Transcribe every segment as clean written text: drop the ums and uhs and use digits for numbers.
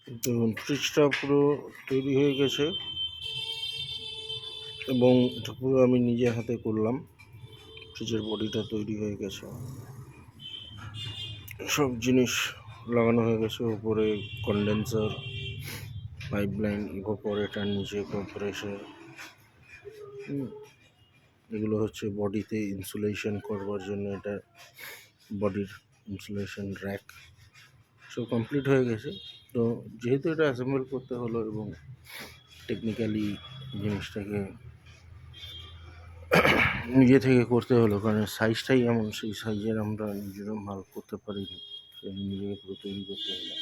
দেখুন ফ্রিজটা পুরো তৈরি হয়ে গেছে এবং এটা পুরো আমি নিজে হাতে করলাম। ফ্রিজের বডিটা তৈরি হয়ে গেছে, সব জিনিস লাগানো হয়ে গেছে। উপরে কন্ডেন্সার, পাইপলাইন, ইভাপোরেটর, নিচে কম্প্রেসর, এগুলো হচ্ছে বডিতে ইনসুলেশন করবার জন্য। এটা বডির ইনসুলেশন র্যাক সব কমপ্লিট হয়ে গেছে। তো যেহেতু এটা অ্যাসেম্বল করতে হলো এবং টেকনিক্যালি জিনিসটাকে নিজে থেকে করতে হলো, কারণ সাইজটাই এমন, সেই সাইজের আমরা নিজেরা মাল করতে পারিনি, নিজেকে পুরো তৈরি করতে হলো।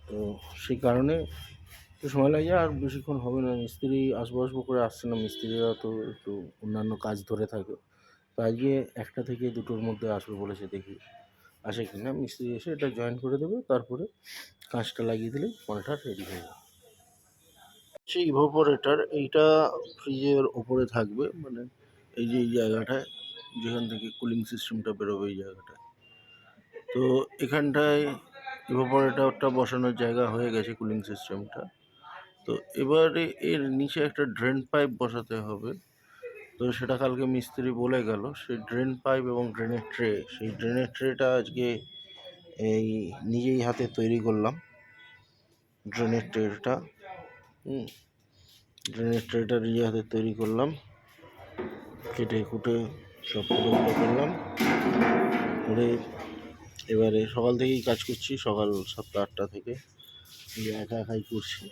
তো সেই কারণে তো সময় লাগে, আর বেশিক্ষণ হবে না। মিস্ত্রি আসবো করে আসছে না, মিস্ত্রিরা তো একটু অন্যান্য কাজ ধরে থাকে। তো আজকে 1টা থেকে 2টোর মধ্যে আসবে বলেছে, দেখি আসে কি না। মিস্ত্রি এসে এটা জয়েন করে দেবে, তারপরে কাঁচটা লাগিয়ে দিলে পরেটা রেডি হয়ে যাবে। সেই ইভাপোরেটর এইটা ফ্রিজের ওপরে থাকবে, মানে এই যে এই জায়গাটায় যেখান থেকে কুলিং সিস্টেমটা বেরোবে, এই জায়গাটায়। তো এখানটায় ইভাপোরেটরটা বসানোর জায়গা হয়ে গেছে, কুলিং সিস্টেমটা। তো এবারে এর নিচে একটা ড্রেন পাইপ বসাতে হবে। তো সেটা কালকে মিস্ত্রি বলে গেল। সেই ড্রেন পাইপ এবং ড্রেনের ট্রে, সেই ড্রেনের ট্রেটা আজকে এই নিজেই হাতে তৈরি করলাম। ড্রেনের ট্রেটা ড্রেনের ট্রেটা নিজে হাতে তৈরি করলাম, কেটে কুটে সব পুরো করলাম করে। এবারে সকাল থেকেই কাজ করছি, সকাল 7টা 8টা থেকে একা একাই করছি।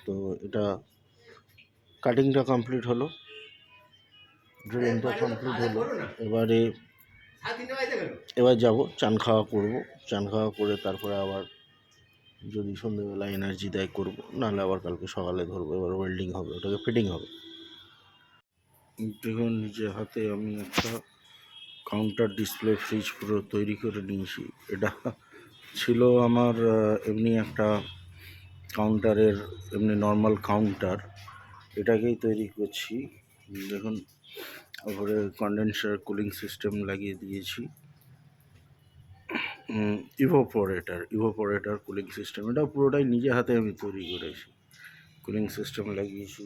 তো এটা কাটিংটা কমপ্লিট হলো, ড্রিলিংটা কমপ্লিট হলো। এবার যাব চান খাওয়া করবো। চান খাওয়া করে তারপরে আবার যদি সন্ধ্যেবেলা এনার্জি দেয় করবো, নাহলে আবার কালকে সকালে ধরবো। এবার ওয়েল্ডিং হবে, ওটাকে ফিটিং হবে। দেখুন নিজে হাতে আমি একটা কাউন্টার ডিসপ্লে ফ্রিজ পুরো তৈরি করে নিয়েছি। এটা ছিল আমার এমনি একটা কাউন্টারের, এমনি নর্মাল কাউন্টার, এটাকেই তৈরি করছি। দেখুন ওপরে কন্ডেন্সার কুলিং সিস্টেম লাগিয়ে দিয়েছি। ইভোপোরেটর কুলিং সিস্টেম, এটা পুরোটাই নিজে হাতে আমি তৈরি করেছি। কুলিং সিস্টেম লাগিয়েছি,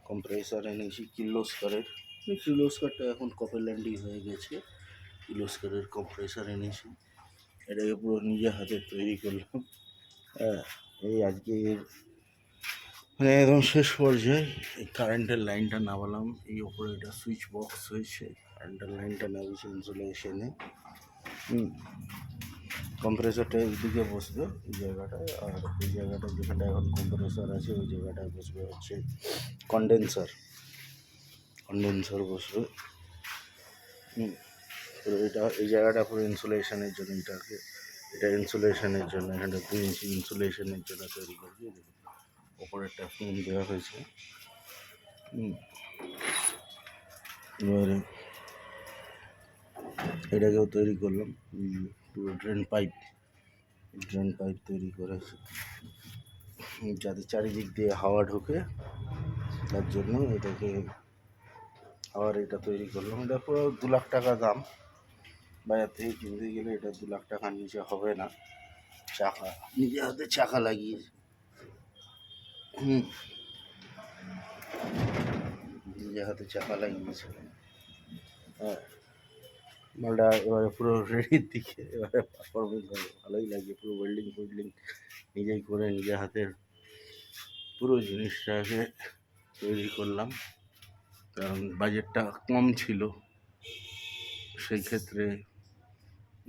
কম্প্রেসার এনেছি কির্লোস্কারের। কির্লোস্কারটা এখন কপারল্যান্ডই হয়ে গেছে। কির্লোস্কারের কম্প্রেসার এনেছি, এটাকে পুরো নিজে হাতে তৈরি করলাম। হ্যাঁ, এই আজকে মানে একদম শেষ পর্যায়ে এই কারেন্টের লাইনটা নামালাম। এই ওপরে এটা সুইচ বক্স হয়েছে, কারেন্টের লাইনটা নামিয়েছি ইনসুলেশনে। কম্প্রেসারটা এইদিকে বসবে এই জায়গাটায়, আর এই জায়গাটা যেখানটা এখন কম্প্রেসার আছে ওই জায়গাটায় বসবে হচ্ছে কন্ডেন্সার বসবে। এটা এই জায়গাটা পুরো ইনসুলেশনের জন্য, এটা ইনসুলেশনের জন্য, এখানটা 2 ইঞ্চি ইনসুলেশনের জন্য তৈরি করবে। ওপরেরটা ফোম দেওয়া হয়েছে। এবারে এটাকেও তৈরি করলাম, পুরো ড্রেন পাইপ তৈরি করেছে যাতে চারিদিক দিয়ে হাওয়া ঢোকে, তার জন্য এটাকে আবার এটা তৈরি করলাম। এটা পুরো 2 লাখ টাকা দাম, বাজার থেকে কিনতে গেলে এটা 2 লাখ টাকার নিচে হবে না। চাকা নিজে হাতে চাকা লাগিয়েছে, নিজে হাতে চাকা লাগিয়েছে। হ্যাঁ, মালটা এবারে পুরো রেডির দিকে, এবারে পারফরমেন্স হবে, ভালোই লাগে। পুরো ওয়েল্ডিং নিজেই করে নিজে হাতের পুরো জিনিসটাকে তৈরি করলাম, কারণ বাজেটটা কম ছিল, সেই ক্ষেত্রে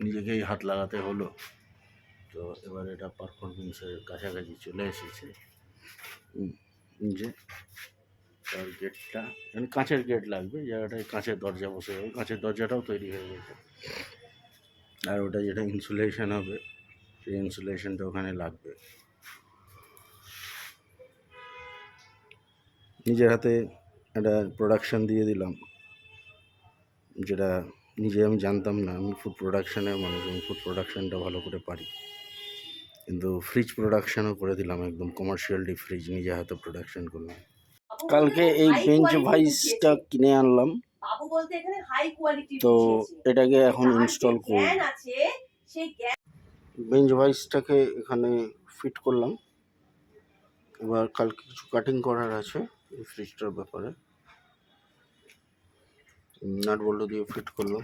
নিজেকেই হাত লাগাতে হলো। তো এবার এটা পারফরমেন্সের কাছাকাছি চলে এসেছে। যে তার গেটটা মানে কাঁচের গেট লাগবে, জায়গাটায় কাঁচের দরজা বসে যাবে, কাঁচের দরজাটাও তৈরি হয়ে গেছে। আর ওটা যেটা ইনসুলেশন হবে, সেই ইনসুলেশনটা ওখানে লাগবে। নিজের হাতে একটা প্রোডাকশান দিয়ে দিলাম, যেটা নিজে আমি জানতাম না। আমি ফুড প্রোডাকশানের মানুষ, আমি ফুড প্রোডাকশানটা ভালো করে পারি, কিন্তু ফ্রিজ প্রোডাকশানও করে দিলাম, একদম কমার্শিয়াল ডিপ ফ্রিজ নিজে হাতে প্রোডাকশান করলাম। কালকে এই বেঞ্চ ভাইসটা কিনে আনলাম, বাবু বলতে এখানে হাই কোয়ালিটি তো বসিয়েছে। এটাকে এখন তার ইনস্টল যে করব। জ্ঞান আছে সেই জ্ঞান বেঞ্চ ভাইসটাকে এখানে ফিট করলাম। এবার কালকে কিছু কাটিং করার আছে এই ফ্রিজটার ব্যাপারে। নাট বল্টু দিয়ে ফিট করলাম।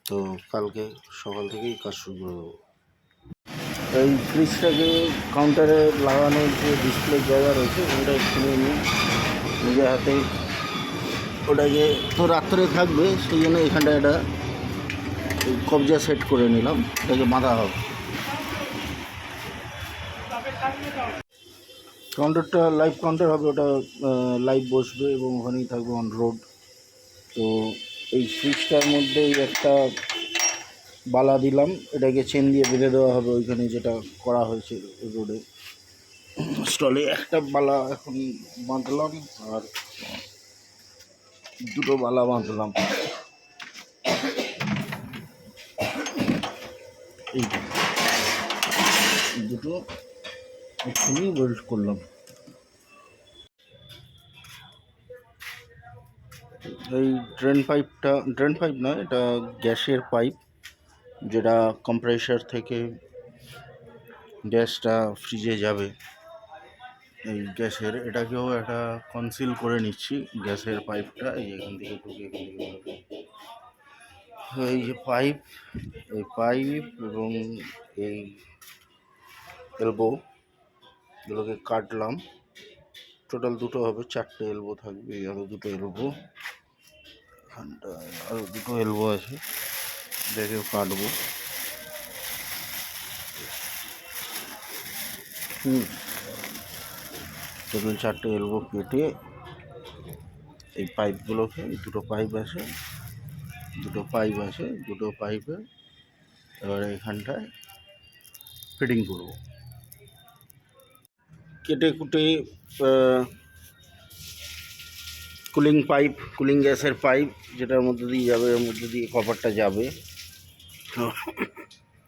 তো কালকে সকাল থেকেই কাজ শুরু করে দেবো। এই ফ্রিজটাকে কাউন্টারে লাগানোর যে ডিসপ্লে জায়গা রয়েছে ওটা কিনে নিয়ে নিজের হাতে ওটাকে, তো রাত্রে থাকবে সেই জন্য এখানটা একটা কবজা সেট করে নিলাম, এটাকে বাঁধা হবে। কাউন্টারটা লাইভ কাউন্টার হবে, ওটা লাইভ বসবে এবং ওখানেই থাকবে অন রোড। তো এই ফ্রিজটার মধ্যেই একটা বালা দিলাম, এটাকে চেন দিয়ে বেঁধে দেওয়া হবে ওইখানে যেটা করা হয়েছে রোডে স্টলে। একটা বালা এখন বাঁধলাম আর দুটো বালা বাঁধলাম, এই দুটো এক্ষুনি ওয়েল্ড করলাম। এই ড্রেন পাইপ না, এটা গ্যাসের পাইপ, যেটা কম্প্রেসার থেকে গ্যাসটা ফ্রিজে যাবে। এই গ্যাসের এটাকেও একটা কনসিল করে নিচ্ছি, গ্যাসের পাইপটা এই এখান থেকে ঢুকে এখান থেকে ঢুকে। এই যে পাইপ, এই পাইপ এবং এই এলবো এগুলোকে কাটলাম। টোটাল দুটো হবে, 4টে এলবো থাকবে। আরও দুটো এলবো, এখানটায় আরও দুটো এলবো আছে, এটাকেও কাটবো। টোটাল 4টে এলবো কেটে এই পাইপগুলোকে, দুটো পাইপ আছে দুটো পাইপে এবারে এখানটায় ফিটিং করব। কেটে কুটে কুলিং গ্যাসের পাইপ যেটার মধ্যে দিয়ে যাবে, এর মধ্যে দিয়ে কপারটা যাবে। তো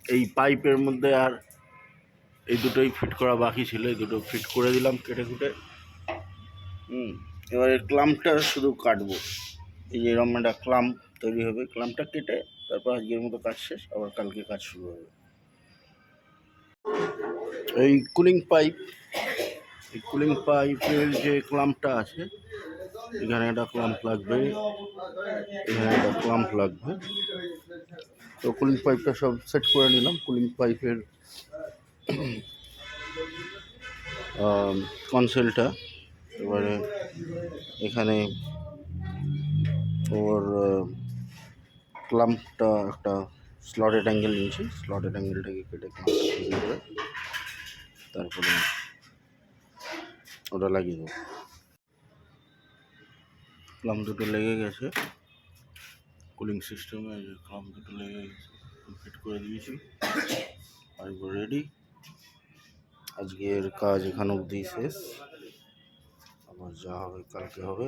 এই পাইপের মধ্যে আর এই দুটোই ফিট করা বাকি ছিল, এই দুটো ফিট করে দিলাম কেটে কুটে। এবারে ক্লাম্পটা শুধু কাটবো। এই যে এরকম একটা ক্লাম্প তৈরি হবে, ক্লাম্পটা কেটে তারপর আজকের মতো কাজ শেষ, আবার কালকে কাজ শুরু হবে। এই কুলিং পাইপের যে ক্লাম্পটা আছে, এখানে একটা ক্লাম্প লাগবে, এখানে একটা ক্লাম্প লাগবে। তো কুলিং পাইপটা সব সেট করে নিলাম। কুলিং পাইপের কনসেলটা এবারে এখানে ওর ক্লাম্পটা একটা স্লটেড অ্যাঙ্গেল নিয়েছি, স্লটেড অ্যাঙ্গেলটাকে কেটে ক্লাম্পটা তৈরি করে তারপরে ওটা লাগিয়ে দেবো। ক্লাম্প দুটো লেগে গেছে কুলিং সিস্টেমে, ক্লাম্প দুটো লেগে গেছে, ফিট করে দিয়েছি, পাইপ রেডি। আজকের কাজ এখান অবধি শেষ, আবার যা হবে কালকে হবে।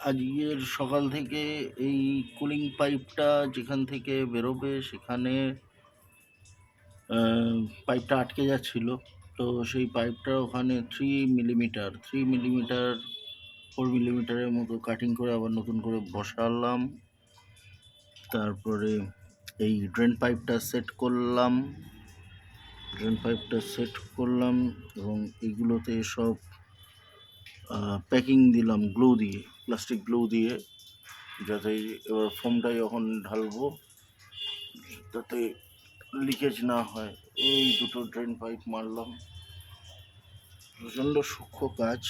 আজকের সকাল থেকে এই কুলিং পাইপটা যেখান থেকে বেরোবে সেখানে পাইপটা আটকে যাচ্ছিল। তো সেই পাইপটা ওখানে 4 মিলিমিটারের মতো কাটিং করে আবার নতুন করে বসালাম। তারপরে এই ড্রেন পাইপটা সেট করলাম এবং এইগুলোতে সব প্যাকিং দিলাম প্লাস্টিক গ্লু দিয়ে, যাতে এবার ফোমটা যখন ঢালবো যাতে লিকেজ না হয়। এই দুটো ড্রেন পাইপ মারলাম। প্রচণ্ড সূক্ষ্ম কাজ,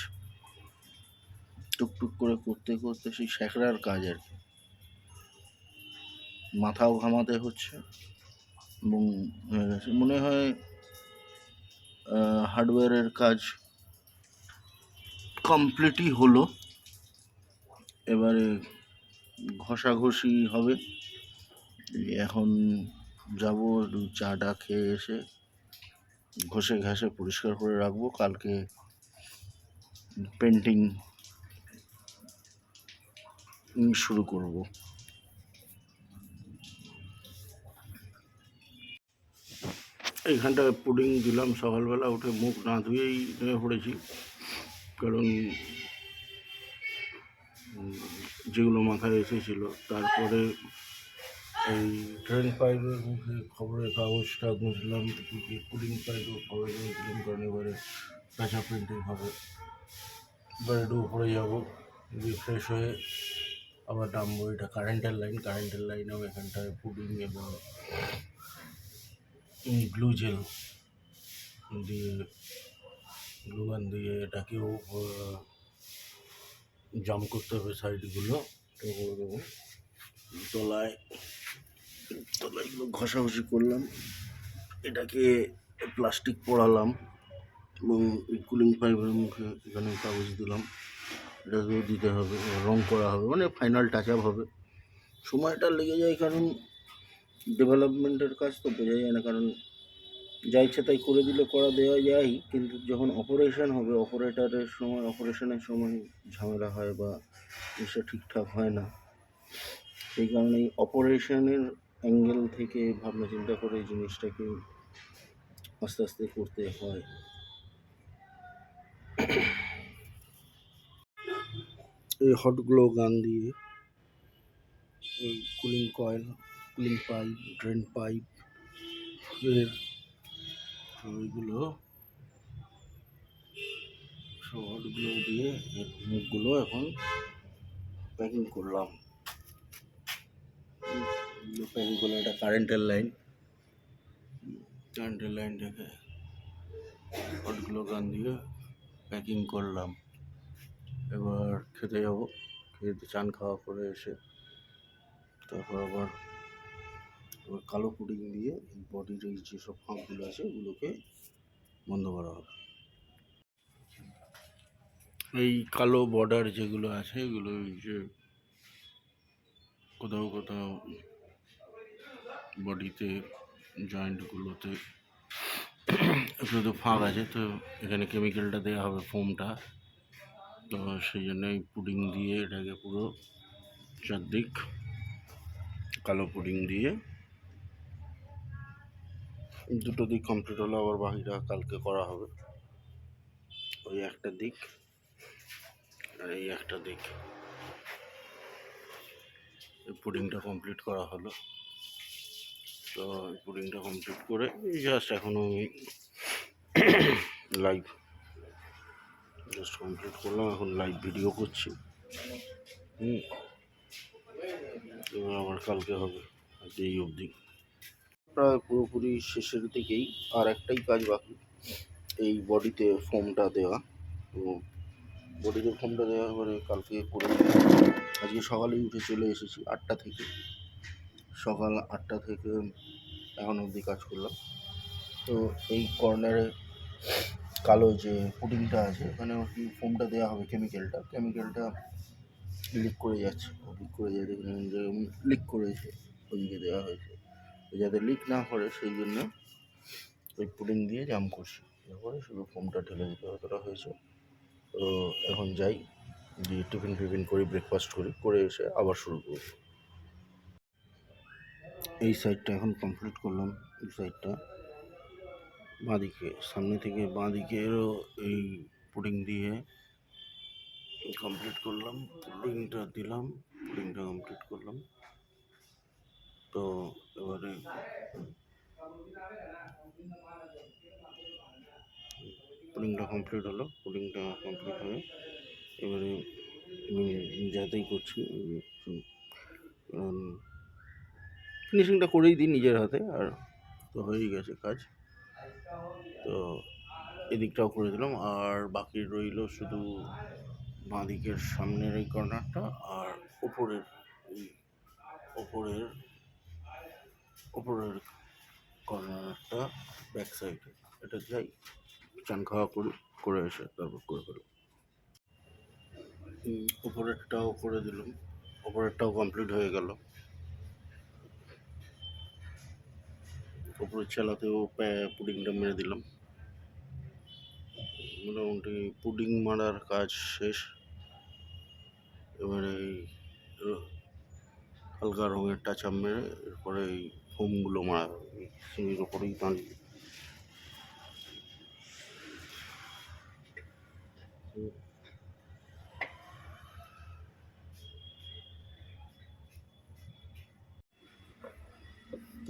টুকটুক করে করতে করতে সেই স্যাকরার কাজ আর কি, মাথাও ঘামাতে হচ্ছে এবং মনে হয় হার্ডওয়্যারের কাজ কমপ্লিটই হলো। এবারে ঘষাঘষি হবে। এখন যাব চাটা খেয়ে এসে ঘষে ঘাসে পরিষ্কার করে রাখবো, কালকে পেন্টিং শুরু করব। এইখানটায় পুডিং দিলাম, সকালবেলা উঠে মুখ না ধুয়েই নেমে পড়েছি কারণ যেগুলো মাথায় এসেছিলো তারপরে এই ট্রেন পাইপের মুখে খবরের কাগজটা বুঝলাম, কুলিং পাইপও খবরে বুঝলাম, কারণ এবারে কাঁচা প্রিন্টিং হবে। এবার একটু উপরে যাবো, রিফ্রেশ হয়ে আবার নামবো। এটা কারেন্টের লাইনেও এখানটায় পুডিং এবং গ্লু জেল দিয়ে, গ্লুগান দিয়ে এটাকেও জাম করতে হবে সাইডগুলো। তো করে দেবো, তলায় এগুলো ঘষাঘষি করলাম, এটাকে প্লাস্টিক পরালাম এবং কুলিং পাইপের মুখে এখানে কাগজ দিলাম। এটাকেও দিতে হবে, রং করা হবে, মানে ফাইনাল টাচ আপ হবে। সময়টা লেগে যায়, কারণ ডেভেলপমেন্টের কাজ তো বোঝা যায় না, কারণ যা ইচ্ছা তাই করে দিলে করা দেওয়া যায়, কিন্তু যখন অপারেশন হবে, অপারেশনের সময় ঝামেলা হয় বা জিনিসটা ঠিকঠাক হয় না। সেই কারণেই অপারেশনের অ্যাঙ্গেল থেকে ভাবনা চিন্তা করে এই জিনিসটাকে আস্তে আস্তে করতে হয়। এই হট গ্লো গান দিয়ে এই cooling coil, cooling pipe, drain pipe এর ওইগুলো সব হট গ্লো দিয়ে এর মুখগুলো এখন প্যাকিং করলাম। প্যাকিং করলাম, এটা কারেন্টের লাইনটাকে হট গ্লো গান দিয়ে প্যাকিং করলাম। এবার খেতে যাবো, খেতে চান খাওয়া করে এসে তারপর আবার কালো পুডিং দিয়ে এই বডির এই যেসব ফাঁকগুলো আছে ওগুলোকে বন্ধ করা হবে। এই কালো বর্ডার যেগুলো আছে এগুলো যে কোথাও কোথাও বডিতে জয়েন্টগুলোতে শুধু ফাঁক আছে, তো এখানে কেমিক্যালটা দেওয়া হবে, ফোমটা। তো সেই জন্য এই পুডিং দিয়ে এটাকে পুরো চারদিক কালো পুডিং দিয়ে দুটো দিক কমপ্লিট হলো, আবার বাকিটা কালকে করা হবে। ওই একটা দিক আর এই একটা দিক পুডিংটা কমপ্লিট করা হলো। তো পুডিংটা কমপ্লিট করে জাস্ট এখনও আমি লাইভ জাস্ট কমপ্লিট করলাম, এখন লাইভ ভিডিও করছি। এবার আবার কালকে হবে, আজ এই অবধি। প্রায় পুরোপুরি শেষের দিকেই, আর একটাই কাজ বাকি, এই বডিতে ফোমটা দেওয়া। তো বডিতে ফোমটা দেওয়া এবারে কালকে করে, আজকে সকালেই উঠে চলে এসেছি 8টা থেকে, সকাল 8টা থেকে এখন অবধি কাজ করলাম। তো এই কর্নারে কালো যে পুডিংটা আছে ওখানে কি ফোমটা দেওয়া হবে, কেমিক্যালটা লিক করে যাচ্ছে, দেখুন যে লিক করেছে, ওইদিকে দেওয়া হয়েছে। যাতে লিক না করে সেই জন্য ওই পুডিং দিয়ে জাম করছি, এরপরে শুধু ফোমটা ঢেলে দিতে অতটা হয়েছে। তো এখন যাই, দিয়ে টিফিন করি, ব্রেকফাস্ট করে এসে আবার শুরু করব। এই সাইডটা এখন কমপ্লিট করলাম, এই সাইডটা বাঁদিকে, সামনে থেকে বাঁদিকেরও এই পুডিং দিয়ে কমপ্লিট করলাম, পুডিংটা কমপ্লিট করলাম। তো এবারে পুডিংটা কমপ্লিট হয়ে এবারে যাতেই করছি, ফিনিশিংটা করেই দিই নিজের হাতে, আর তো হয়েই গেছে কাজ। তো এদিকটাও করে দিলাম, আর বাকি রইল শুধু বাঁদিকের সামনের এই কর্নারটা আর ওপরের কর্নারটা ব্যাক সাইডে। এটা যাই চান খাওয়া করে এসে তারপর করে ফেলো। উপরেরটাও করে দিলাম, উপরেরটাও কমপ্লিট হয়ে গেল। উপরের ছেলাতেও পুডিংটা মেরে দিলাম। মোটামুটি পুডিং মারার কাজ শেষ। এবারে হালকা রঙের টাচ আপ মেরে এরপরে এই ফোমগুলো মারা হবে, সিঁড়ির ওপরেই দাঁড়িয়ে।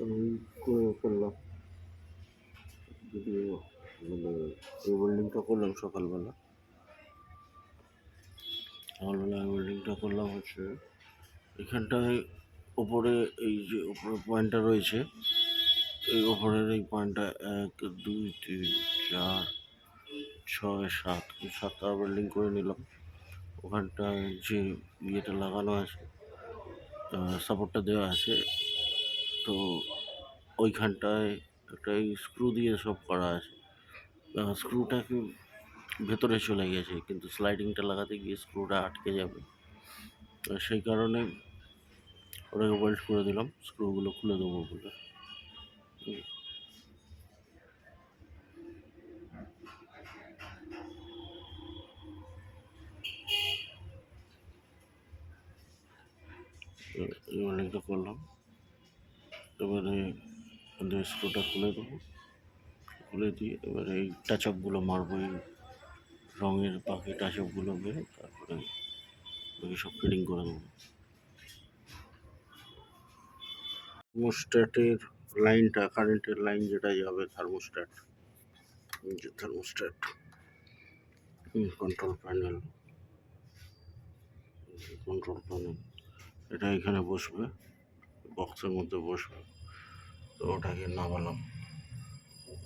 আমি করে করলাম যদিও মানে এই ওয়েল্ডিংটা করলাম সকালবেলা ওয়েল্ডিংটা করলাম হচ্ছে এখানটায় ওপরে এই যে উপরে পয়েন্টটা রয়েছে এই ওপরের এই পয়েন্টটা 1 2 3 4 6 7 সাতটা ওয়েল্ডিং করে নিলাম ওখানটায় যে ইয়েটা লাগানো আছে সাপোর্টটা দেওয়া আছে তো ওইখানটায় একটা স্ক্রু দিয়ে সব করা আছে স্ক্রুটা কি ভেতরে চলে গেছে কিন্তু স্লাইডিংটা লাগাতে গিয়ে স্ক্রুটা আটকে যাবে তো সেই কারণে ওটাকে ওয়েল্ড করে দিলাম স্ক্রুগুলো খুলে দেবো বলে ওয়েল্ডিংটা করলাম এবারে স্ক্রুটা খুলে দেবো খুলে দিয়ে এবারে এই টাচ আপগুলো মারবো এই রঙের বাকি টাচ আপগুলো মেরে তারপরে বাকি সব ফিটিং করে দেবো থার্মোস্ট্যাটের লাইনটা কারেন্টের লাইন যেটা যাবে থার্মোস্ট্যাট কন্ট্রোল প্যানেল এটা এখানে বসবে বক্সের মধ্যে বসবে তো ওটাকে নামালাম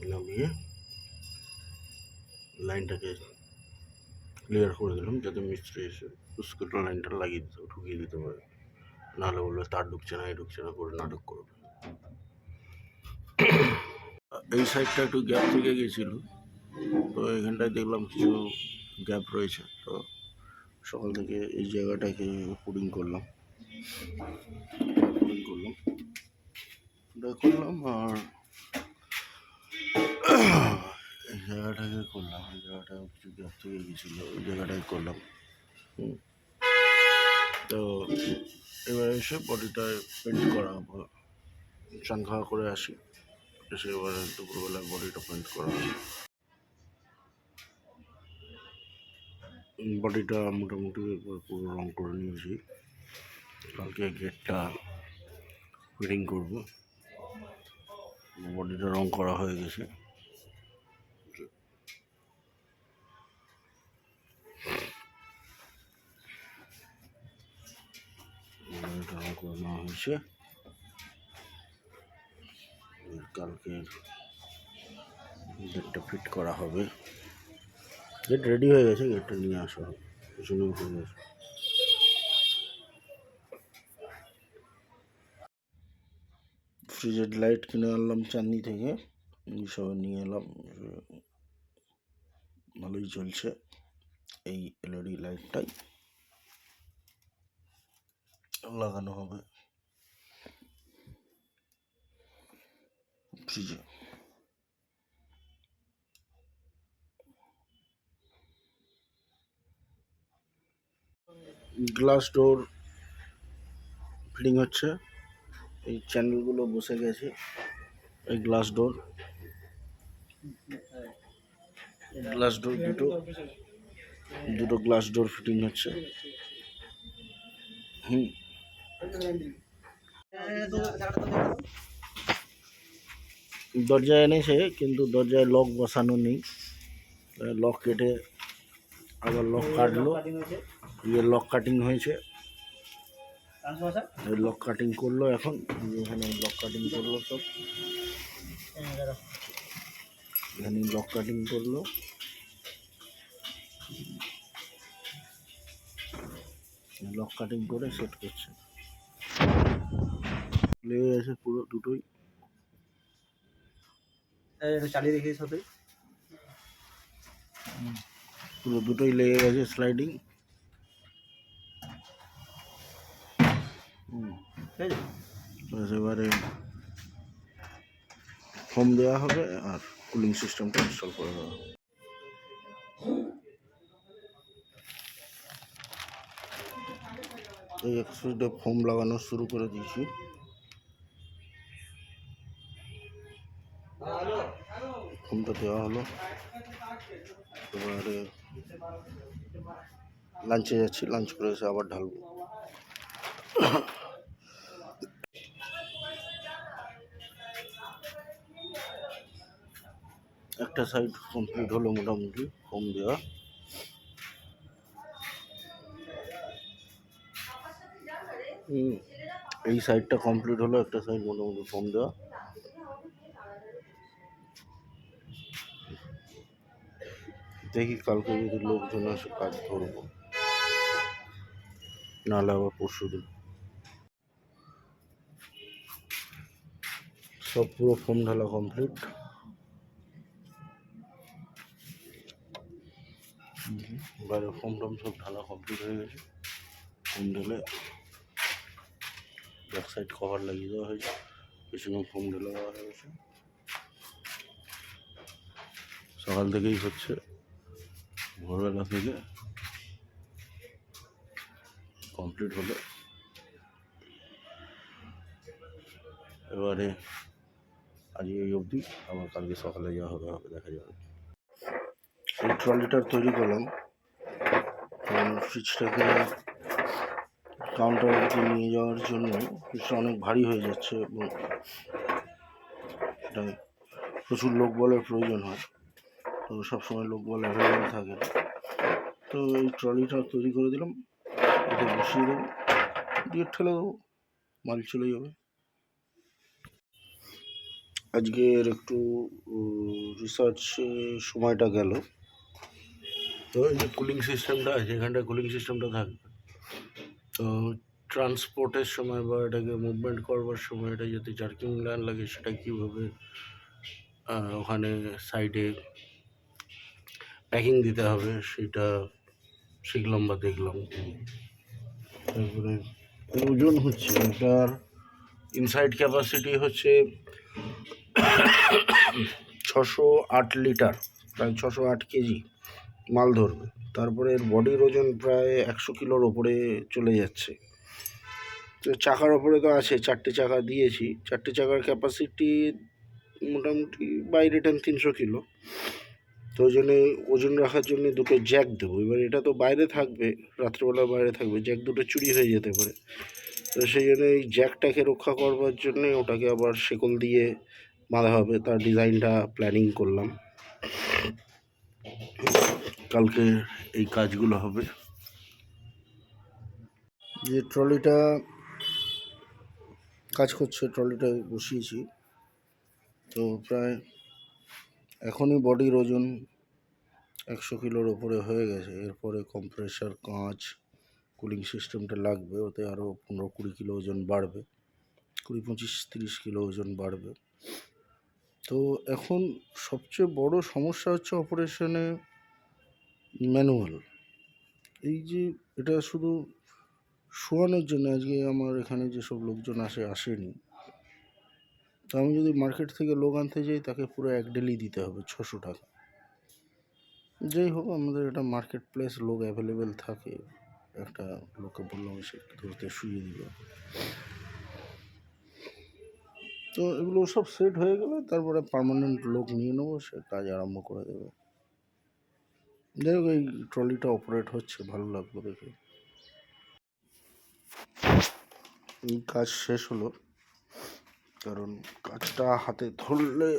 নামিয়ে লাইনটাকে ক্লিয়ার করে দিলাম যাতে মিস্ত্রি এসে স্কুটার লাইনটা লাগিয়ে দিতে ঢুকিয়ে দিতে পারে নাহলে বলবে তার ঢুকছে না এই ঢুকছে না করে নাটক করবে এই সাইডটা একটু গ্যাপ থেকে গেছিল তো এখানটায় দেখলাম কিছু গ্যাপ রয়েছে তো সকাল থেকে এই জায়গাটাকে পুডিং করলাম আর এই জায়গাটাকে করলাম এই জায়গাটা কিছু গ্যাপ থেকে গেছিলো ওই জায়গাটায় করলাম তো এবার এসে বডিটায় পেন্ট করা হবে চান খাওয়া করে আসি এসে এবারে দুপুরবেলায় বডিটা পেন্ট করা হবে বডিটা মোটামুটি পুরো রং করে নিয়েছি কালকে গেটটা ফিটিং করব বডিটা রং করা হয়ে গেছে বডিটা রং করে নেওয়া হয়েছে কালকে গেটটা ফিট করা হবে গেট রেডি হয়ে গেছে গেটটা নিয়ে আসা হবে পিছনে উঠে গেছে ফ্রিজের লাইট কিনে আনলাম চাঁদনি থেকে সব নিয়ে এলাম ভালোই চলছে এই এলইডি লাইটটাই লাগানো হবে ফ্রিজে গ্লাস ডোর ফিটিং হচ্ছে এই চ্যানেলগুলো বসে গেছে এই গ্লাস ডোর দুটো গ্লাস ডোর ফিটিং হচ্ছে দরজা এনেছে কিন্তু দরজায় লক বসানো নেই লক কেটে আবার লক কাটলো লক কাটিং হয়েছে লক কাটিং করলো এখন এখানে লক কাটিং করলো সব এখানে লক কাটিং করলো লক কাটিং করে সেট করছে লেগে গেছে পুরো দুটোই চালিয়ে দেখি সাথে পুরো দুটোই লেগে গেছে স্লাইডিং এবারে ফোম দেওয়া হবে আর কুলিং সিস্টেমটা ইনস্টল করে দেওয়া হবে এই এক্সপ্রেসে ফোম লাগানো শুরু করে দিয়েছি ফোমটা দেওয়া হলো এবারে লাঞ্চে যাচ্ছি লাঞ্চ করে এসে আবার ঢালবো একটা সাইড কমপ্লিট হলো মোটামুটি ফোম দেওয়া। এই সাইডটা কমপ্লিট হলো, একটা সাইড মোটামুটি ফোম দেওয়া। দেখি কালকে যদি লোকজন আসে কাজ ধরবো, নাহলে আবার পরশু দিন। সব পুরো ফোম ঢালা কমপ্লিট। বাইরে ফোম টম সব ঢালা কমপ্লিট হয়ে গেছে। ফোম ঢেলে ব্যাক সাইড কভার লাগিয়ে দেওয়া হয়েছে, পেছনে ফোম ঢেলে দেওয়া হয়ে গেছে। সকাল থেকেই হচ্ছে, ভোরবেলা থেকে কমপ্লিট হলো। এবারে আজ এই অবধি, আবার কালকে সকালে যাওয়া হবে, দেখা যাবে। এই ট্রলিটার তৈরি করলাম ফ্রিজটাকে কাউন্টারের দিকে নিয়ে যাওয়ার জন্য। ফ্রিজটা অনেক ভারী হয়ে যাচ্ছে এবং এটা প্রচুর লোক বলের প্রয়োজন হয়, তো সবসময় লোক বল অ্যাভেলেবেল থাকে না। তো এই ট্রলিটা তৈরি করে দিলাম, এটা বসিয়ে দেবো, দিয়ে ঠেলে দেবো, মাল চলে যাবে। আজকের একটু রিসার্চে সময়টা গেল। তো এই যে কুলিং সিস্টেমটা আছে, এখানটা কুলিং সিস্টেমটা থাকবে। তো ট্রান্সপোর্টের সময় বা এটাকে মুভমেন্ট করবার সময় এটা যদি জার্কিং লাইন লাগে, সেটা কীভাবে ওখানে সাইডে প্যাকিং দিতে হবে সেটা শিখলাম বা দেখলাম। তারপরে ওজন হচ্ছে, এটার ইনসাইড ক্যাপাসিটি হচ্ছে 608 লিটার, প্রায় 608 কেজি মাল ধরবে। তারপরে এর বডির ওজন প্রায় 100 কিলোর ওপরে চলে যাচ্ছে। তো চাকার ওপরে তো আছে, 4টে চাকা দিয়েছি, 4টে চাকার ক্যাপাসিটি মোটামুটি বাই রিটার্ন 300 কিলো। তো ওই জন্যে ওজন রাখার জন্য দুটো জ্যাক দেবো। এবার এটা তো বাইরে থাকবে, রাত্রেবেলা বাইরে থাকবে, জ্যাক দুটো চুরি হয়ে যেতে পারে। তো সেই জন্য এই জ্যাকটাকে রক্ষা করবার জন্যে ওটাকে আবার শেকল দিয়ে বাঁধা হবে, তার ডিজাইনটা প্ল্যানিং করলাম। কালকে এই কাজগুলো হবে। যে ট্রলিটা কাজ করছে, ট্রলিটা বসিয়েছি, তো প্রায় এখনই বডির ওজন 100 কিলোর ওপরে হয়ে গেছে। এরপরে কম্প্রেসার, কাঁচ, কুলিং সিস্টেমটা লাগবে, ওতে আরও 15-20 কিলো ওজন বাড়বে, 20-25-30 কিলো ওজন বাড়বে। তো এখন সবচেয়ে বড় সমস্যা হচ্ছে অপারেশনে ম্যানুয়াল। এই যে এটা শুধু শোয়ানোর জন্য আজকে আমার এখানে যেসব লোকজন আসেনি। তো আমি যদি মার্কেট থেকে লোক আনতে যাই, তাকে পুরো এক ডেলি দিতে হবে 600 টাকা। যাই হোক, আমাদের এটা মার্কেট প্লেস, লোক অ্যাভেলেবেল থাকে। একটা লোককে বললাম সে ধরতে শুয়ে দিল। তো এগুলো সব সেট হয়ে গেলে তারপরে পার্মানেন্ট লোক নিয়ে নেবো, সে কাজ আরম্ভ করে দেবে। যাই হোক, এই ট্রলিটা অপারেট হচ্ছে, ভালো লাগলো দেখে। এই কাজ শেষ হলো, কারণ কাজটা হাতে ধরলে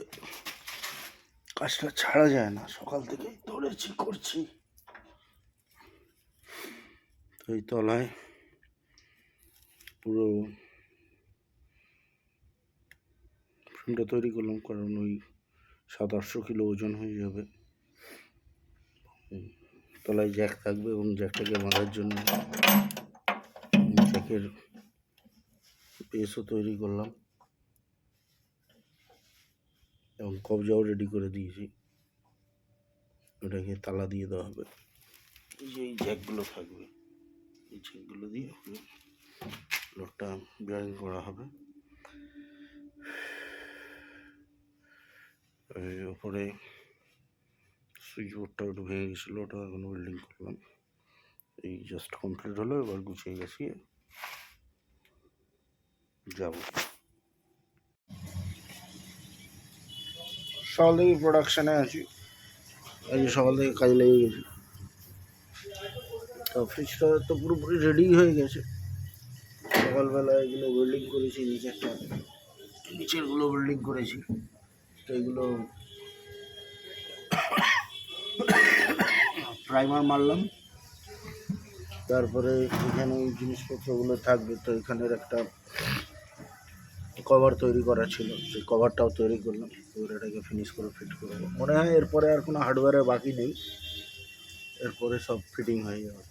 কাজটা ছাড়া যায় না। সকাল থেকে ধরেছি, করছি। এই তলায় পুরো ফ্রেমটা তৈরি করলাম, কারণ ওই 700-800 কিলো ওজন হয়ে যাবে। তলায় জ্যাক থাকবে এবং জ্যাকটাকে বাঁধার জন্য জ্যাকের বেসও তৈরি করলাম এবং কবজাও রেডি করে দিয়েছি। ওটাকে তালা দিয়ে দেওয়া হবে। এই যে এই জ্যাকগুলো থাকবে, এই জ্যাকগুলো দিয়ে লোকটা বিয়ারিং করা হবে। ওপরে সুইচ বোর্ডটা একটু ভেঙে গেছিলো, ওটা এখন ওয়েল্ডিং করলাম। এই জাস্ট কমপ্লিট হলো, এবার গুছিয়ে গেছিয়ে যাব। সকাল থেকে প্রোডাকশানে আছি, আজকে সকাল থেকে কাজে লেগে গেছি। তো ফ্রিজটা তো পুরোপুরি রেডি হয়ে গেছে। সকালবেলা এগুলো ওয়েল্ডিং করেছি, নিচেরগুলো ওয়েল্ডিং করেছি। তো এগুলো প্রাইমার মারলাম, তারপরে এখানে এই জিনিসপত্রগুলো থাকবে। তো এখানের একটা কভার তৈরি করা ছিল, সেই কভারটাও তৈরি করলাম। এবার এটাকে ফিনিশ করে ফিট করবো। মনে হয় এরপরে আর কোনো হার্ডওয়্যারের বাকি নেই, এরপরে সব ফিটিং হয়ে যাবে।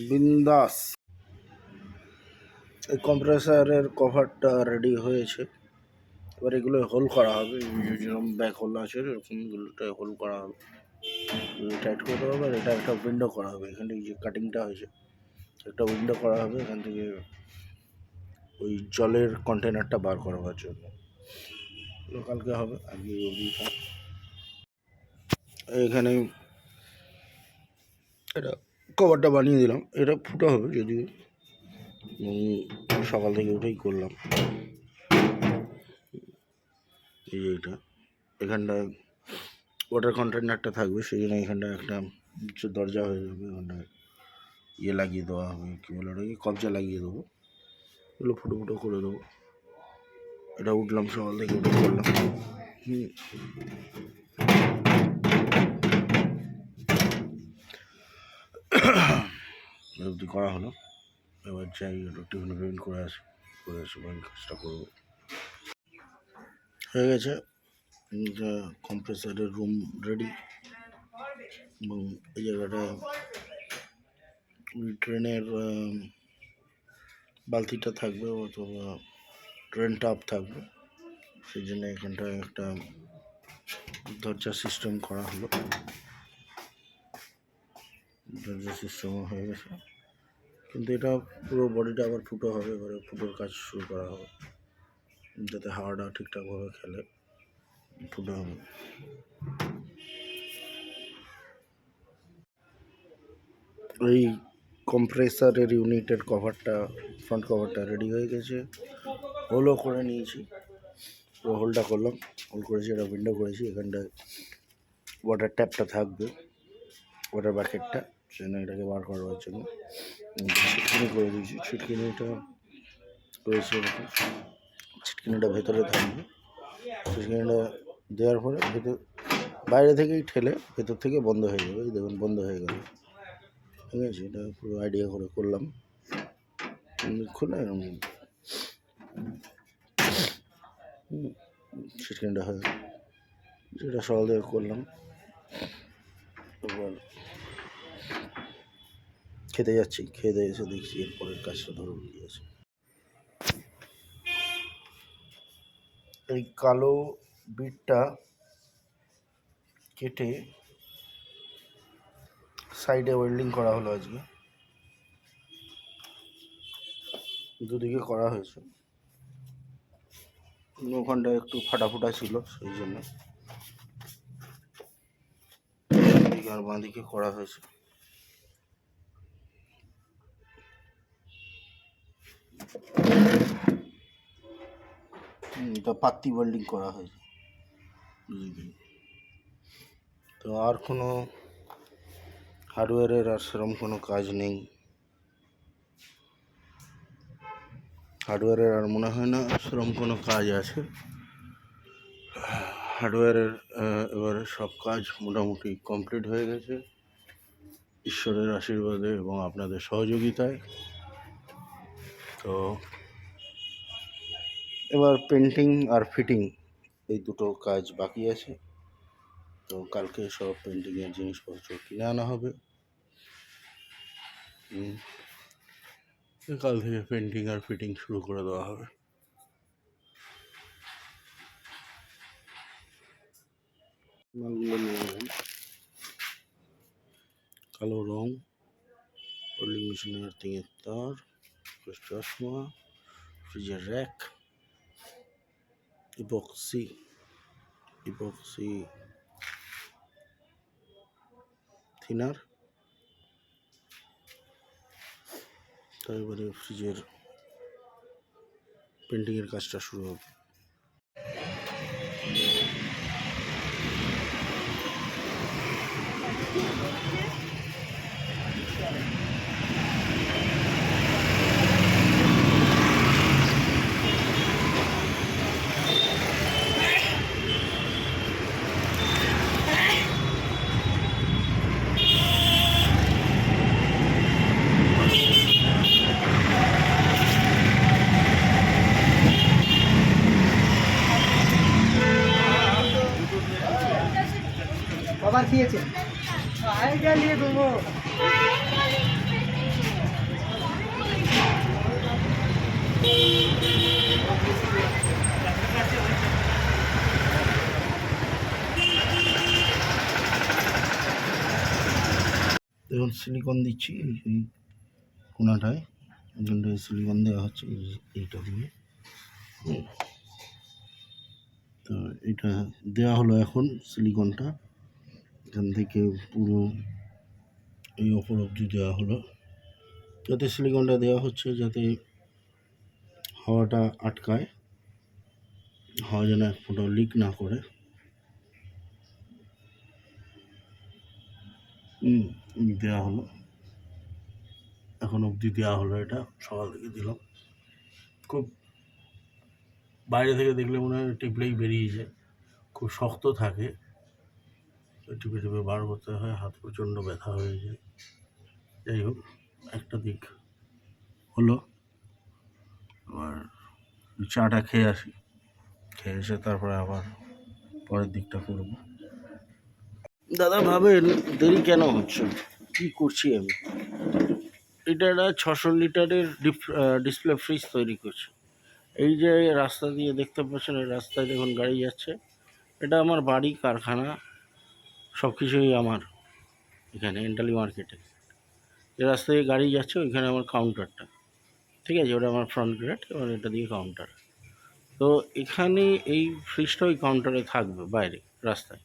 বিন্দাস। এই কম্প্রেসারের কভারটা রেডি হয়েছে, এবার এগুলো হোল করা হবে। যেরকম ব্যাক হোল আছে এরকম এগুলোটাই হোল করা হবে, টাইট করে দেওয়া হবে। আর এটা একটা উইন্ডো করা হবে, এখানে যে কাটিংটা হয়েছে একটা উইন্ডো করা হবে এখান থেকে ওই জলের কন্টেনারটা বার করাবার জন্য। কালকে হবে, আজকে অবধি থাক। এখানে এটা কভারটা বানিয়ে দিলাম, এটা ফুটো হবে যদিও, সকাল থেকে উঠেই করলাম। এই যে এটা এখানটায় ওয়াটার কন্টেনারটা থাকবে, সেই জন্য এখানটায় একটা দরজা হয়ে যাবে, এখানটায় ইয়ে লাগিয়ে দেওয়া হবে, কী বলে ওটাকে, কবজা লাগিয়ে দেবো। এগুলো ফুটো ফুটো করে দেবো। এটা উঠলাম সকাল থেকে উঠে করলাম। অবধি করা হলো, এবার যাই একটু টিফিন ফিফিন করে আসি, করে এসে বাকি কাজটা করবো। হয়ে গেছে কম্প্রেসারের রুম রেডি, এবং এই জায়গাটা ট্রেনের বালতিটা থাকবে অথবা ট্রেন টাপ থাকবে, সেই জন্য এখানটায় একটা দরজা সিস্টেম করা হলো। দরজা সিস্টেম হয়ে গেছে, কিন্তু এটা পুরো বডিটা আবার ফুটো হবে। এবারে ফুটোর কাজ শুরু করা হবে, যাতে হাওয়াটা ঠিকঠাকভাবে খেলে ফুটো হবে। এই কম্প্রেসারের ইউনিটের কভারটা, ফ্রন্ট কভারটা রেডি হয়ে গেছে, হোলও করে নিয়েছি। পুরো হোলটা করলাম, হোল করেছি, এটা উইন্ডো করেছি। এখানটায় ওয়াটার ট্যাপটা থাকবে, ওয়াটার বাকেটটা, সেজন্য এটাকে বার করার জন্য ছিটকিনি করে দিয়েছি। ছিটকিনিটা রয়েছে এরকম, ছিটকিনিটা ভেতরে থাকবে। ছিটকিনিটা দেওয়ার পরে বাইরে থেকেই ঠেলে ভেতর থেকে বন্ধ হয়ে যাবে। এই দেখুন বন্ধ হয়ে গেল, ঠিক আছে। এটা পুরো আইডিয়া করে করলাম, খুলে ছিটকিনিটা হয়, যেটা সকাল থেকে করলাম। এবার খেতে যাচ্ছি, খেতে এসে দেখছি এরপরের কাজটা ধরো কি আছে। এই কালো বিটটা কেটে সাইডে ওয়েল্ডিং করা হলো আজকে, দুদিকে করা হয়েছে। ওখানটা একটু ফাটা ছিল, সেই জন্য দিকে আর বাঁ দিকে করা হয়েছে। এটা পাত্তি ওয়েল্ডিং করা হয়েছে। তো আর কোনো হার্ডওয়্যারের আর সেরকম কোনো কাজ নেই। হার্ডওয়্যারের আর মনে হয় না সেরকম কোনো কাজ আছে। হার্ডওয়্যারের এবারে সব কাজ মোটামুটি কমপ্লিট হয়ে গেছে, ঈশ্বরের আশীর্বাদে এবং আপনাদের সহযোগিতায়। তো এবার পেন্টিং আর ফিটিং এই দুটো কাজ বাকি আছে। তো কালকে সব পেন্টিংয়ের জিনিসপত্র কিনে আনা হবে। কাল থেকে পেন্টিং আর ফিটিং শুরু করে দেওয়া হবে। কালো রং, ওয়েল্ডিং মেশিনের আর্থিংয়ের তার, চশমা, ফ্রিজের র্যাক, ইপক্সি থিনার। তারপরে ফ্রিজের পেন্টিংয়ের কাজটা শুরু হবে। দিয়েছে আয় জ্বালিয়ে দেবো। দেখুন সিলিকন দিচ্ছি এই কোনাটায়, এখানটায় সিলিকন দেওয়া হচ্ছে এইটা দিয়ে। তো এটা দেওয়া হলো এখন সিলিকনটা, এখান থেকে পুরো এই অপর অবধি দেওয়া হলো। যাতে সিলিকনটা দেওয়া হচ্ছে যাতে হাওয়াটা আটকায়, হাওয়া যেন এক ফোঁটাও লিক না করে। দেওয়া হলো, এখন অবধি দেওয়া হলো, এটা সকাল থেকে দিলাম। খুব বাইরে থেকে দেখলে মনে হয় টিপলেই বেরিয়ে যায়, খুব শক্ত থাকে, টিপে টিপে বার করতে হয়, হাত প্রচণ্ড ব্যথা হয়ে যায়। যাই হোক, একটা দিক হলো। আবার চাটা খেয়ে আসি, খেয়ে এসে তারপরে আবার পরের দিকটা করব। দাদা ভাবেন দেরি কেন হচ্ছে, কি করছি আমি? এটা একটা 600 লিটারের ডিসপ্লে ফ্রিজ তৈরি করছে। এই যে রাস্তা দিয়ে দেখতে পাচ্ছেন, এই রাস্তায় দেখুন গাড়ি যাচ্ছে, এটা আমার বাড়ি, কারখানা, সব কিছুই আমার এখানে এন্টালি মার্কেটে। যে রাস্তা দিয়ে গাড়ি যাচ্ছে ওইখানে আমার কাউন্টারটা, ঠিক আছে, ওটা আমার ফ্রন্ট গেট, এবার এটা দিয়ে কাউন্টার। তো এখানে এই ফ্রিজটা ওই কাউন্টারে থাকবে বাইরে রাস্তায়।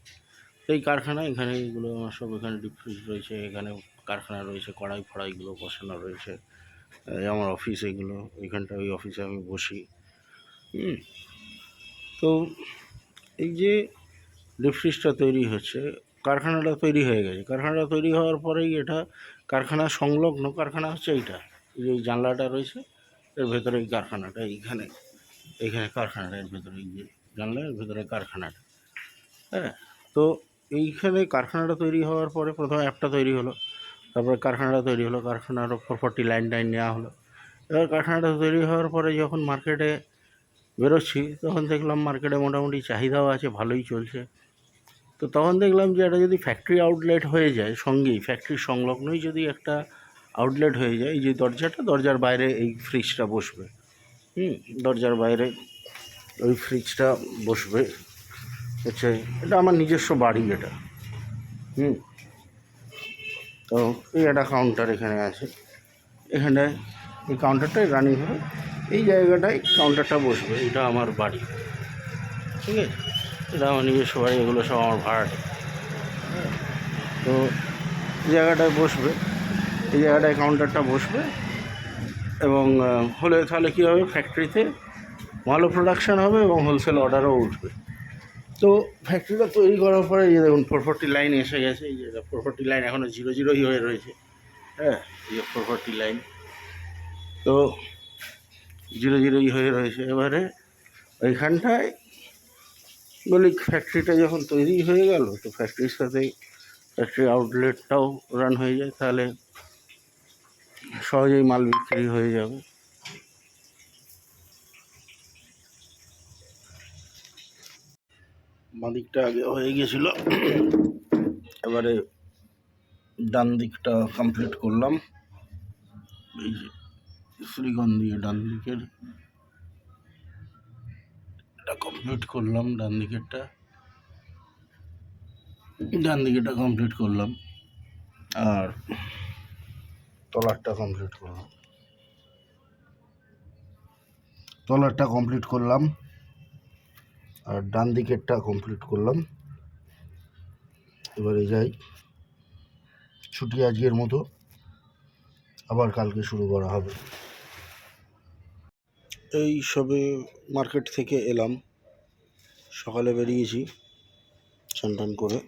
তো এই কারখানা, এখানে এগুলো আমার সব, এখানে ডিপ ফ্রিজ রয়েছে, এখানে কারখানা রয়েছে, কড়াই ফড়াইগুলো বসানো রয়েছে। এই আমার অফিস এগুলো, এখানটা ওই অফিসে আমি বসি। তো এই যে ডিপ ফ্রিজটা তৈরি হচ্ছে, কারখানাটা তৈরি হয়ে গেছে, কারখানাটা তৈরি হওয়ার পরেই এটা কারখানা সংলগ্ন, কারখানা হচ্ছে এইটা, এই যে জানলাটা রয়েছে এর ভেতরে এই কারখানাটা, এইখানে এখানে কারখানাটা, এর ভেতরে এই যে জানলার ভেতরে কারখানাটা। হ্যাঁ, তো এইখানে কারখানাটা তৈরি হওয়ার পরে প্রথমে অ্যাপটা তৈরি হলো, তারপরে কারখানাটা তৈরি হলো, কারখানার 440 লাইন টাইন নেওয়া হলো। এবার কারখানাটা তৈরি হওয়ার পরে যখন মার্কেটে বেরোচ্ছি তখন দেখলাম মার্কেটে মোটামুটি চাহিদাও আছে, ভালোই চলছে। তো তখন দেখলাম যে এটা যদি ফ্যাক্টরি আউটলেট হয়ে যায়, সঙ্গেই ফ্যাক্টরির সংলগ্নই যদি একটা আউটলেট হয়ে যায়, এই যে দরজাটা, দরজার বাইরে এই ফ্রিজটা বসবে। দরজার বাইরে ওই ফ্রিজটা বসবে হচ্ছে, এটা আমার নিজস্ব বাড়ি এটা। তো এই একটা কাউন্টার এখানে আছে, এখানে এই কাউন্টারটাই রানিং হবে, এই জায়গাটায় কাউন্টারটা বসবে, এটা আমার বাড়ি, ঠিক আছে, এটা আমার নিজস্ব বাড়ি, এগুলো সব আমার ভাড়াটে। তো এই জায়গাটায় বসবে, এই জায়গাটায় কাউন্টারটা বসবে, এবং হলে তাহলে কী হবে, ফ্যাক্টরিতে ভালো প্রোডাকশান হবে এবং হোলসেল অর্ডারও উঠবে। তো ফ্যাক্টরিটা তৈরি করার পরে এই যে দেখুন 440 লাইন এসে গেছে, এই যে 440 লাইন এখনও 0 হয়ে রয়েছে। হ্যাঁ, এই যে 440 লাইন, তো 0 হয়ে রয়েছে। এবারে ওইখানটায় বলি ফ্যাক্টরিটা যখন তৈরি হয়ে গেল, তো ফ্যাক্টরির সাথে ফ্যাক্টরি আউটলেটটাও রান হয়ে যায়, তাহলে সহজেই মাল বিক্রি হয়ে যাবে। বাঁদিকটা আগে হয়ে গেছিলো, এবারে ডান দিকটা কমপ্লিট করলাম, এই যে সিলিকন দিয়ে ডান দিকের এটা কমপ্লিট করলাম, ডান দিকেরটা কমপ্লিট করলাম, আর তলারটা কমপ্লিট করলাম, আর ডান দিকেরটা কমপ্লিট করলাম। এবারে যাই, ছুটি আজকের মতো, আবার কালকে শুরু করা হবে। এই সবে মার্কেট থেকে এলাম, সকালে বেরিয়েছি স্নান করে,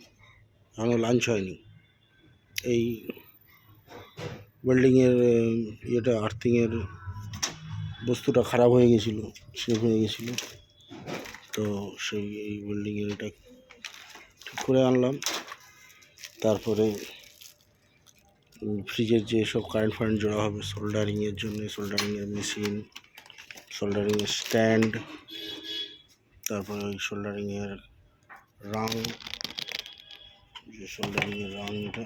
এখনও লাঞ্চ হয়নি। এই বিল্ডিংয়ের ইয়েটা, আর্থিংয়ের বস্তুটা খারাপ হয়ে গেছিলো, স্লিপ হয়ে গেছিলো, তো সেই এই বিল্ডিংয়ের এটা ঠিক করে আনলাম। তারপরে ফ্রিজের যে সব কারেন্ট ফারেন্ট জোড়া হবে সোল্ডারিংয়ের জন্য, সোল্ডারিংয়ের মেশিন, সোল্ডারিংয়ের স্ট্যান্ড, তারপরে ওই সোল্ডারিংয়ের রাং যে সোল্ডারিংয়ের রং এটা,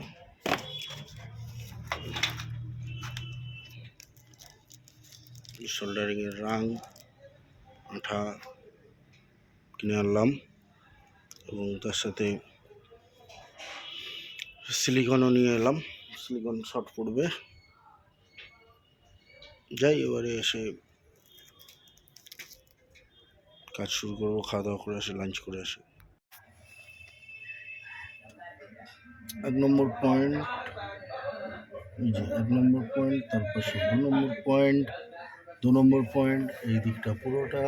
সোল্ডারিংয়ের রং আঠা কিনে আনলাম এবং তার সাথে সিলিকনও নিয়ে এলাম, সিলিকন শর্ট পড়বে। যাই এবারে এসে কাজ শুরু করবো, খাওয়া দাওয়া করে আসি, লাঞ্চ করে আসি। 1 নম্বর পয়েন্ট, এই যে 1 নম্বর পয়েন্ট, তার পাশে 2 নম্বর পয়েন্ট, 2 নম্বর পয়েন্ট, এই দিকটা পুরোটা,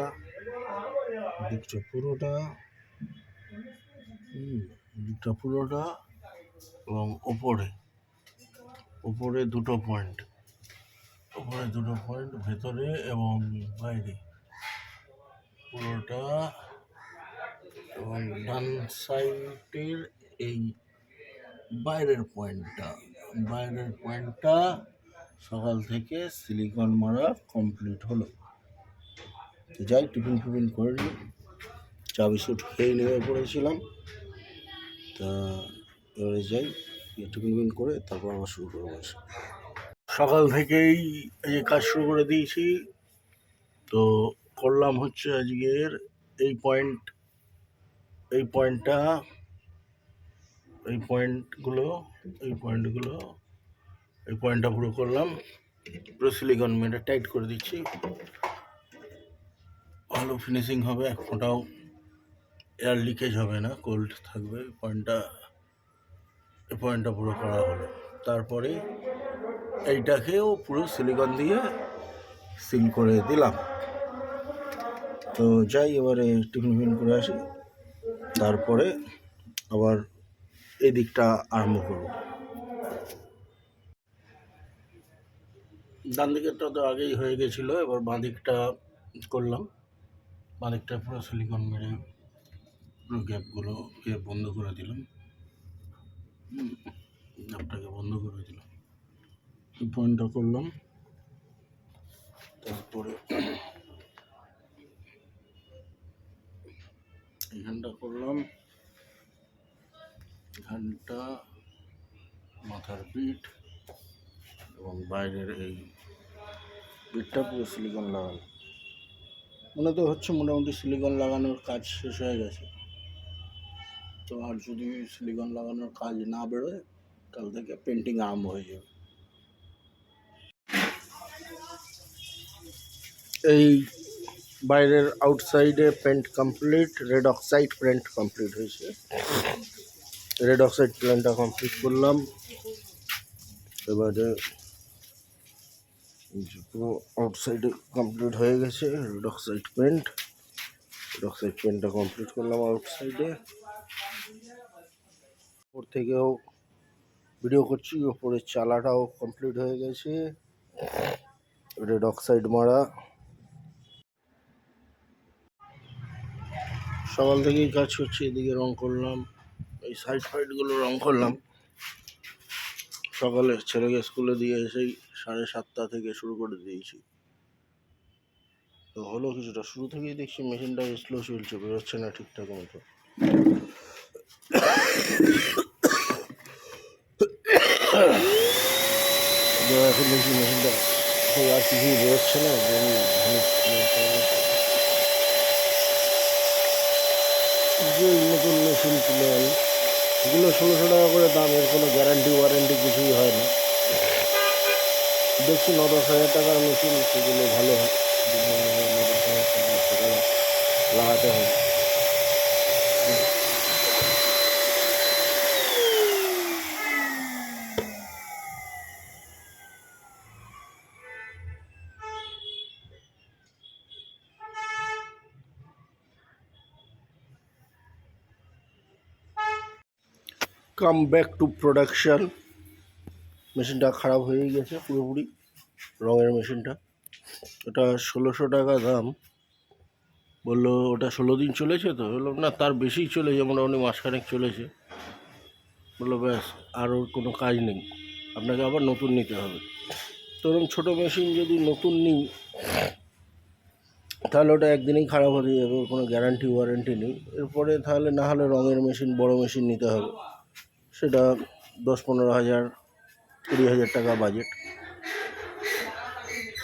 দিকটা পুরোটা, দিকটা পুরোটা এবং ওপরে দুটো পয়েন্ট, ওপরে দুটো পয়েন্ট, ভেতরে এবং বাইরে পুরোটা, এবং ডান সাইডের এই বাইরের পয়েন্টটা সকাল থেকে সিলিকন মারা কমপ্লিট হলো। যাই টিফিন ফিফিন করে নিই, চা বিস্কুট খেয়ে নেমে পড়েছিলাম, তা এবারে যাই টিফিন করে তারপর আবার শুরু করবো। সকাল থেকেই এই কাজ শুরু করে দিয়েছি। তো করলাম হচ্ছে আজকের এই পয়েন্টটা, এই পয়েন্টটা পুরো করলাম, পুরো সিলিকন মেরে টাইট করে দিচ্ছি, ভালো ফিনিশিং হবে, এক ফোঁটাও এয়ার লিকেজ হবে না, কোল্ড থাকবে। এই পয়েন্টটা পুরো করা হলো। তারপরে এইটাকেও পুরো সিলিকন দিয়ে সিল করে দিলাম। তো যাই এবারে টিফিন করে আসি, তারপরে আবার এই দিকটা আরম্ভ করব। ডান দিকেরটা তো আগেই হয়ে গেছিলো, এবার বাঁ দিকটা করলাম। বাঁ দিকটা পুরো সিলিকন মেরে পুরো গ্যাপ বন্ধ করে দিলাম, গ্যাপটাকে বন্ধ করে দিলাম, এই পয়েন্টটা করলাম। তারপরে এখানটা করলাম, এখানটা মাথার বিট এবং বাইরের এই বিটটা পুরো সিলিকন লাগানো। মনে তো হচ্ছে মোটামুটি সিলিকন লাগানোর কাজ শেষ হয়ে গেছে। তো আর যদি সিলিকন লাগানোর কাজ না বেরোয়, কাল থেকে পেন্টিং আরম্ভ হয়ে যাবে। এই বাইরের outside paint complete, red oxide paint complete হয়েছে। রেড অক্সাইড পেন্টটা কমপ্লিট করলাম। এবারে পুরো আউটসাইডে কমপ্লিট হয়ে গেছে রেড অক্সাইড পেন্টটা কমপ্লিট করলাম আউটসাইডে। ওপর থেকেও ভিডিও করছি, ওপরের চালাটাও কমপ্লিট হয়ে গেছে, রেড অক্সাইড মারা। সকাল থেকেই কাজ করছি, এদিকে রং করলাম, এই সাইডগুলো রং করলাম। সকালে ছেলেকে স্কুলে দিয়ে এসেই 7:30 থেকে শুরু করে দিয়েছি। তো হলো কিছুটা, শুরু থেকেই দেখছি মেশিনটা স্লো চলছে, বেরোচ্ছে না ঠিকঠাক মতো। এখন দেখছি মেশিনটা আর কিছুই বেরোচ্ছে না, যে নতুন মেশিন কিনে আনি, এগুলো 1600 টাকা করে দাম, এর কোনো গ্যারান্টি ওয়ারেন্টি কিছুই হয় না। দেখছি 9-10 হাজার টাকার মেশিন, সেগুলো ভালো হয়, 9-10 হাজার টাকা সেগুলো লাগাতে হবে। Come back to production. মেশিনটা খারাপ হয়ে গেছে পুরোপুরি, রঙের মেশিনটা। ওটা 1600 টাকা দাম, বললো ওটা 16 দিন চলেছে। তো বললাম না, তার বেশিই চলেছে, মোটামুটি মাসখানেক চলেছে। বললো ব্যাস, আর ওর কোনো কাজ নেই, আপনাকে আবার নতুন নিতে হবে। তো এরকম ছোটো মেশিন যদি নতুন নিই, তাহলে ওটা একদিনেই খারাপ হয়ে যাবে, ওর কোনো গ্যারান্টি ওয়ারেন্টি নেই। এরপরে তাহলে না হলে রঙের মেশিন, বড় মেশিন নিতে হবে, সেটা 10-15 হাজার 20 হাজার টাকা বাজেট।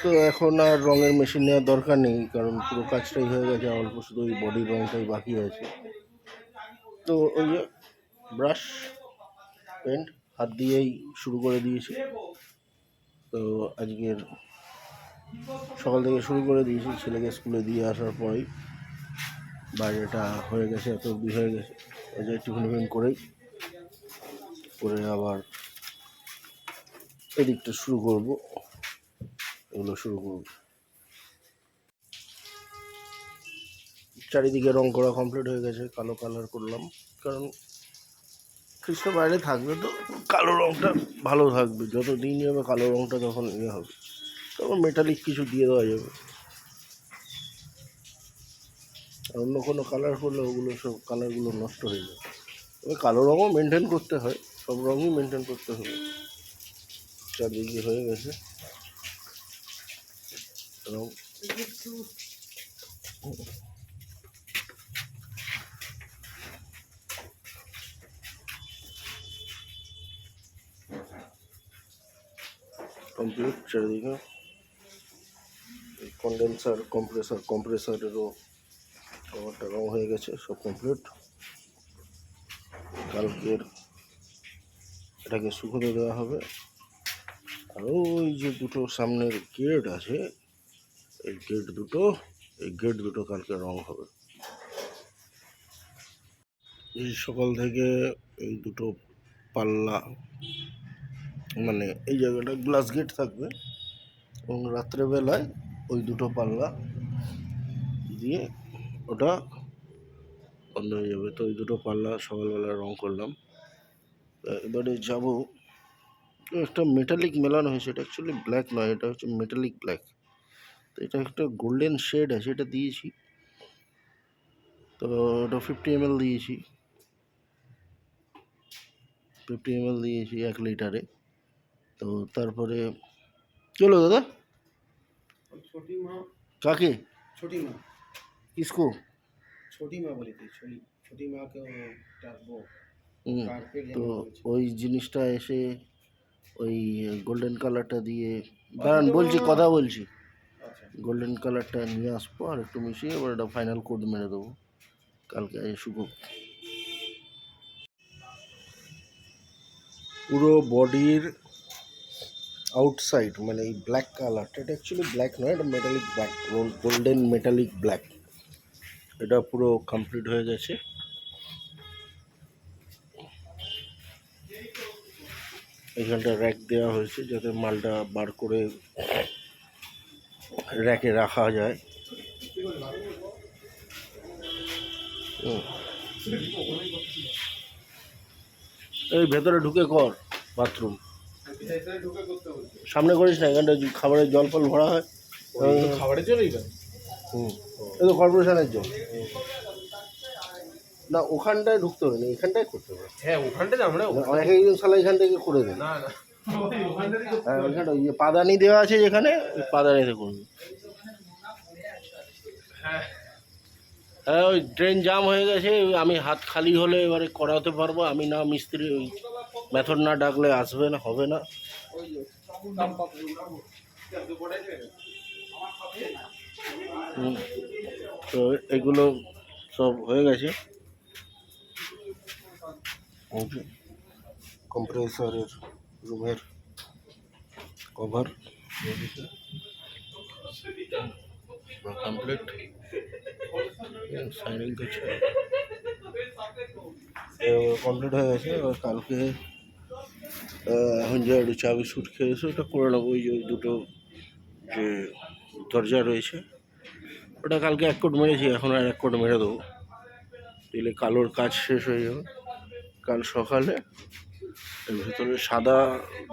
তো এখন আর রঙের মেশিন নেওয়ার দরকার নেই, কারণ পুরো কাজটাই হয়ে গেছে, অল্প শুধু ওই বডির রঙটাই বাকি আছে। তো ওই যে ব্রাশ পেন্ট হাত দিয়েই শুরু করে দিয়েছি। তো আজকের সকাল থেকে শুরু করে দিয়েছি, ছেলেকে স্কুলে দিয়ে আসার পরেই বাইরেটা হয়ে গেছে, এত অবধি হয়ে গেছে। ওই যে টিফিন করেই করে আবার এদিকটা শুরু করব, এগুলো শুরু করব। চারিদিকে রং করা কমপ্লিট হয়ে গেছে, কালো কালার করলাম, কারণ খ্রিস্ট বাইরে থাকবে তো কালো রংটা ভালো থাকবে, যত দিন যাবে কালো রংটা তখন ইয়ে হবে, তখন মেটালিক কিছু দিয়ে দেওয়া যাবে। আর অন্য কোনো কালার করলে ওগুলো সব কালারগুলো নষ্ট হয়ে যাবে। তবে কালো রঙও মেনটেন করতে হয়, সব রঙই মেনটেন করতে হবে। চারদিকে হয়ে গেছে রং। কমপ্লিট চারিদিকে। কন্ডেন্সার কম্প্রেসারেরও কভারটা রং হয়ে গেছে, সব কমপ্লিট। কালকের এটাকে শুকোতে দেওয়া হবে। আর ওই যে দুটো সামনের গেট আছে, এই গেট দুটো কালকে রং হবে। এই সকাল থেকে এই দুটো পাল্লা, মানে এই জায়গাটা গ্লাস গেট থাকবে, এবং রাত্রেবেলায় ওই দুটো পাল্লা দিয়ে ওটা বন্ধ হয়ে যাবে। তো ওই দুটো পাল্লা সকালবেলা রং করলাম। এবারে যাব, একটা মেটালিক মেলানো হয়েছে, এটা অ্যাকচুয়ালি ব্ল্যাক নয়, এটা হচ্ছে মেটালিক ব্ল্যাক। তো এটা একটা গোল্ডেন শেড আছে, এটা দিয়েছি। তো ওটা 50 ml দিয়েছি, 50 ml দিয়েছি 1 লিটারে। তো তারপরে চলো দাদা। छोटी माँ কাকে? छोटी माँ কিসকো? छोटी माँ बोली थी छोटी माँ को वो হুম। कारपेट তো लेने बोले थे। ওই জিনিসটা এসে ওই গোল্ডেন কালারটা দিয়ে, দাঁড়ান বলছি, কথা বলছি। अच्छा গোল্ডেন কালারটা নিয়ে আসবো আর একটু মিশিয়ে এবার এটা ফাইনাল কোড মেরে দেবো কালকে শুকো। পুরো বডির আউটসাইড মানে এই ব্ল্যাক কালারটা, এটা অ্যাকচুয়ালি ব্ল্যাক নয়, এটা metallic black, golden metallic black. এটা পুরো কমপ্লিট হয়ে গেছে। এখানটা র্যাক দেওয়া হয়েছে যাতে মালটা বার করে র্যাকে রাখা যায়। এই ভেতরে ঢুকে কর বাথরুম, সামনে করিস না, এখানটা খাবারের জল ফল ভরা হয়। খাবারের জন্যই তো এই তো কর্পোরেশনের জল। না ওখানটায় ঢুকতে হবে না, এখানটায় করতে হবে। হ্যাঁ ওখানটাতে আমরা অনেক একজন সালা এখান থেকে করে দেন। না না হ্যাঁ ওইখানটা ওই যে পাদানি দেওয়া আছে যেখানে, ওই পাদানিতে করবে। হ্যাঁ ওই ড্রেন জাম হয়ে গেছে, আমি হাত খালি হলে এবারে করাতে পারবো, আমি না মিস্ত্রি, ওই মেথড না ডাকলে আসবে না, হবে না। তো এগুলো সব হয়ে গেছে। কম্প্রেসারের রুমের কভার কমপ্লিট, সাইনিং করছে, কমপ্লিট হয়ে গেছে। এবার কালকে এখন যে একটু চা বিস্কুট খেয়েছে ওটা করে নেবো। ওই যে দুটো যে দরজা রয়েছে ওটা কালকে 1 কোট মেরেছি, এখন আর 1 কোট মেরে দেবো, দিলে কালোর কাজ শেষ হয়ে যাবে। কাল সকালে এর ভিতরে সাদা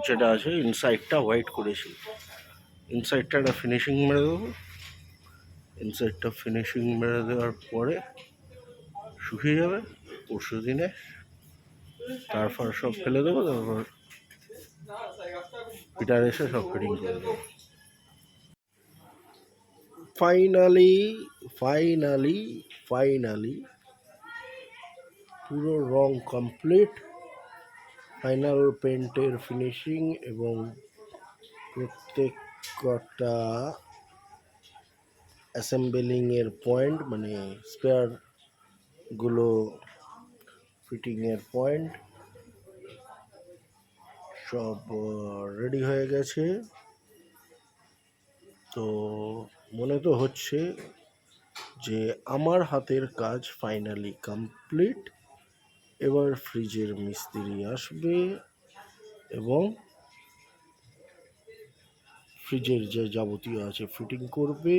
যেটা আছে ইনসাইডটা হোয়াইট করেছি, ইনসাইডটা একটা ফিনিশিং মেরে দেবো। ইনসাইডটা ফিনিশিং মেরে দেওয়ার পরে শুকিয়ে যাবে, পরশু দিনে তারপর সব ফেলে দেবো, তারপর পিটার এসে সব ফিটিং করে দেবো। ফাইনালি পুরো রং কমপ্লিট, ফাইনাল পেন্টের ফিনিশিং এবং প্রত্যেক কটা অ্যাসেম্বলিংয়ের পয়েন্ট মানে স্পেয়ারগুলো ফিটিংয়ের পয়েন্ট সব রেডি হয়ে গেছে। তো মনে তো হচ্ছে যে আমার হাতের কাজ ফাইনালি কমপ্লিট। এবার ফ্রিজের মিস্ত্রি আসবে এবং ফ্রিজের যে যাবতীয় আছে ফিটিং করবে,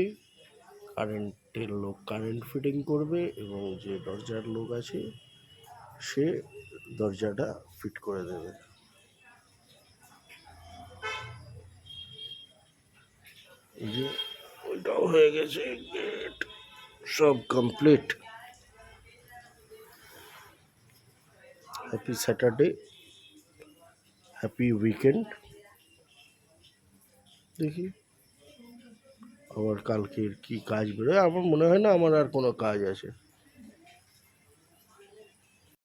কারেন্টের লোক কারেন্ট ফিটিং করবে এবং যে দরজার লোক আছে সে দরজাটা ফিট করে দেবে। এই যে ওইটাও হয়ে গেছে, গেট সব complete. Happy Saturday, happy weekend. দেখি আবার কালকের কি কাজ বেরোয়। আমার মনে হয় না আমার আর কোনো কাজ আছে।